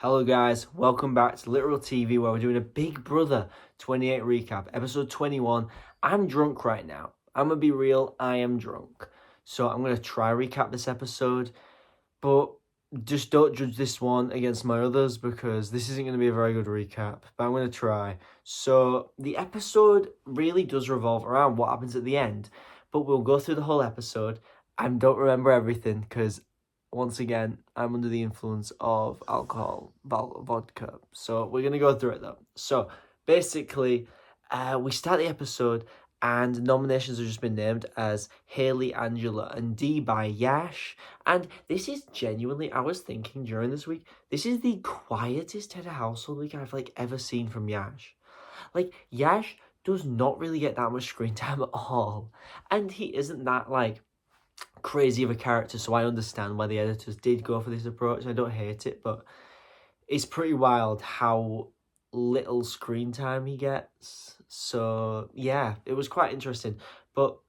Hello guys, welcome back to Literal TV where we're doing a Big Brother 28 recap, episode 21. I'm drunk right now. I'm gonna be real, I am drunk. So I'm gonna try recap this episode, but just don't judge this one against my others because this isn't gonna be a very good recap, but I'm gonna try. So the episode really does revolve around what happens at the end, but we'll go through the whole episode. I don't remember everything because once again, I'm under the influence of alcohol, vodka. So we're going to go through it though. So basically, we start the episode and nominations have just been named as Haley, Angela, and D by Yash. And this is genuinely, I was thinking during this week, this is the quietest head of household week I've ever seen from Yash. Yash does not really get that much screen time at all. And he isn't that crazy of a character, so I understand why the editors did go for this approach. I don't hate it, but it's pretty wild how little screen time he gets. So yeah, it was quite interesting. But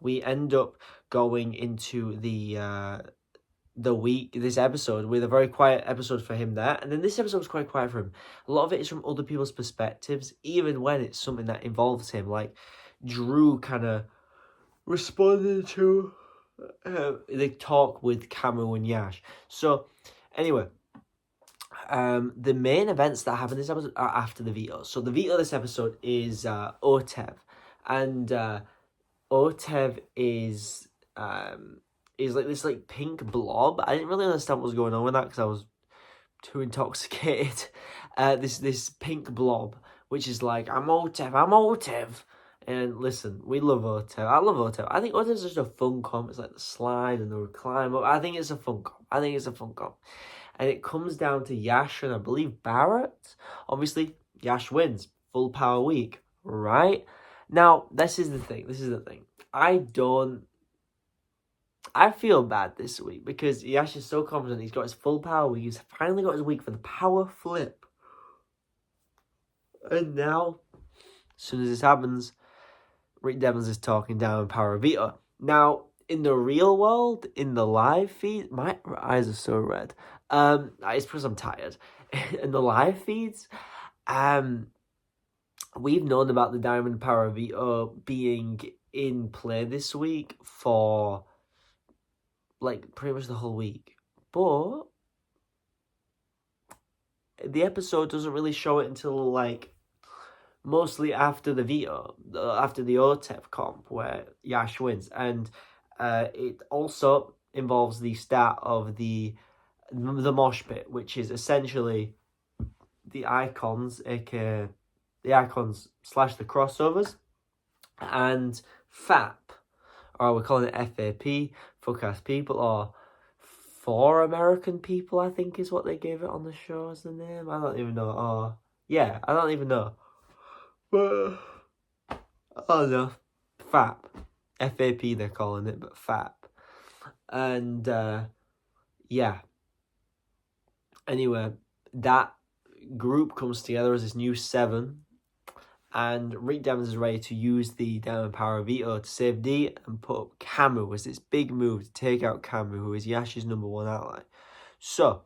we end up going into the week, this episode, with a very quiet episode for him there, and then this episode was quite quiet for him. A lot of it is from other people's perspectives, even when it's something that involves him, like Drew kind of responded to the talk with Camu and Yash. So anyway, the main events that happen this episode are after the veto. So the veto this episode is Otev, and Otev is like this pink blob. I didn't really understand what was going on with that because I was too intoxicated. This pink blob, which is like, I'm Otev. And listen, we love Otev. I love Otev. I think Otev's just a fun comp. It's like the slide and the climb up. I think it's a fun comp. And it comes down to Yash and I believe Barrett. Obviously, Yash wins. Full power week, right? Now, this is the thing. I feel bad this week because Yash is so confident. He's got his full power week. He's finally got his week for the power flip. And now, as soon as this happens, Rick Devens is talking down Power Veto. Now, in the real world, in the live feed, my eyes are so red. It's because I'm tired. In the live feeds, we've known about the Diamond Power Veto being in play this week for pretty much the whole week. But the episode doesn't really show it until mostly after the veto, after the Otev comp where Yash wins. And it also involves the start of the mosh pit, which is essentially the icons, aka the icons / the crossovers, and FAP, or we're calling it FAP, fuck ass people, or for American people, I think is what they gave it on the show as the name. I don't even know. I don't even know. But oh no, FAP, FAP they're calling it, but FAP, and Anyway, that group comes together as this new 7, and Rick Devens is ready to use the Diamond Power Veto to save D and put up Camu as this big move to take out Camu, who is Yash's #1 ally. So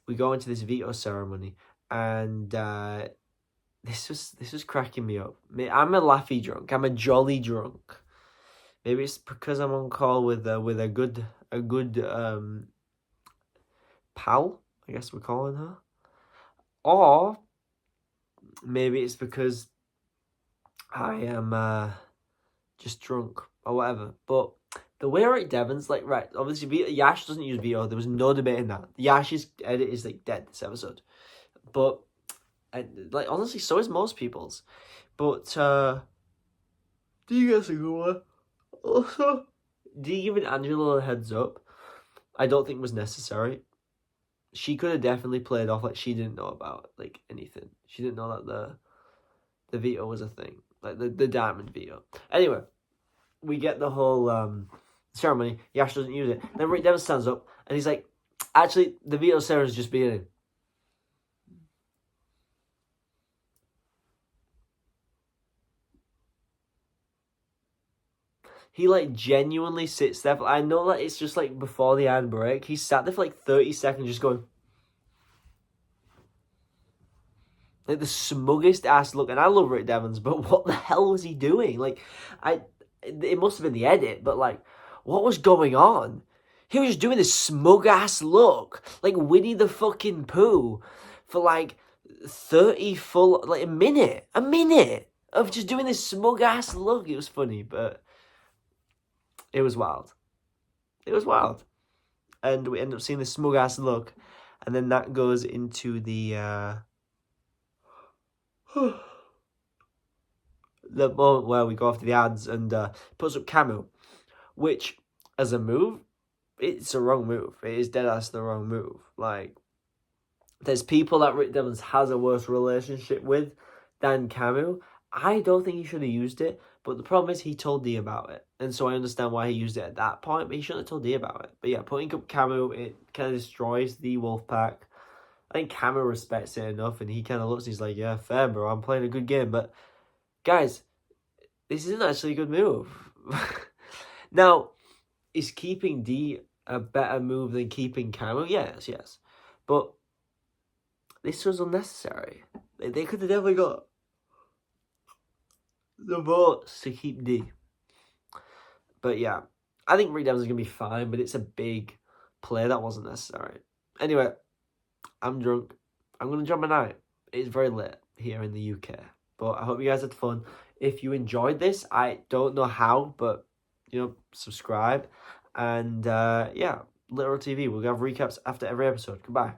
we go into this veto ceremony, and This was cracking me up. I'm a laughy drunk. I'm a jolly drunk. Maybe it's because I'm on call with a good pal, I guess we're calling her. Or maybe it's because I am just drunk or whatever. But the way Rick Devens, obviously Yash doesn't use veto. There was no debate in that. Yash's edit is dead this episode. But honestly, so is most people's. But do you guys agree with that? Also, giving Angela a heads up, I don't think was necessary. She could have definitely played off like she didn't know about anything. She didn't know that the veto was a thing, the diamond veto. Anyway, we get the whole ceremony. Yash doesn't use it. Then Rick Devens stands up and he's like, "Actually, the veto ceremony is just beginning." He genuinely sits there. I know that it's just before the ad break. He sat there for 30 seconds just going. Like, the smuggest ass look. And I love Rick Devens, but what the hell was he doing? Like, it must have been the edit, but, like, what was going on? He was just doing this smug ass look, like Winnie the fucking Pooh, for like 30 full, like a minute of just doing this smug ass look. It was funny, but it was wild. It was wild. And we end up seeing this smug ass look, and then that goes into the the moment where we go after the ads and puts up Camu, which, as a move, it's a wrong move. It is dead ass the wrong move. Like, there's people that Rick Devens has a worse relationship with than Camu. I don't think he should have used it, but the problem is he told D about it. And so I understand why he used it at that point, but he shouldn't have told D about it. But yeah, putting up Camu, it kind of destroys the Wolfpack. I think Camu respects it enough, and he kind of looks and he's like, yeah, fair, bro, I'm playing a good game. But, guys, this isn't actually a good move. Now, is keeping D a better move than keeping Camu? Yes. But this was unnecessary. They could have definitely got the votes to keep D. But yeah, I think Rick Devens is going to be fine, but it's a big play that wasn't necessary. Anyway, I'm drunk. I'm going to enjoy my night. It's very late here in the UK. But I hope you guys had fun. If you enjoyed this, I don't know how, but, subscribe. And, yeah, Literal TV. We'll have recaps after every episode. Goodbye.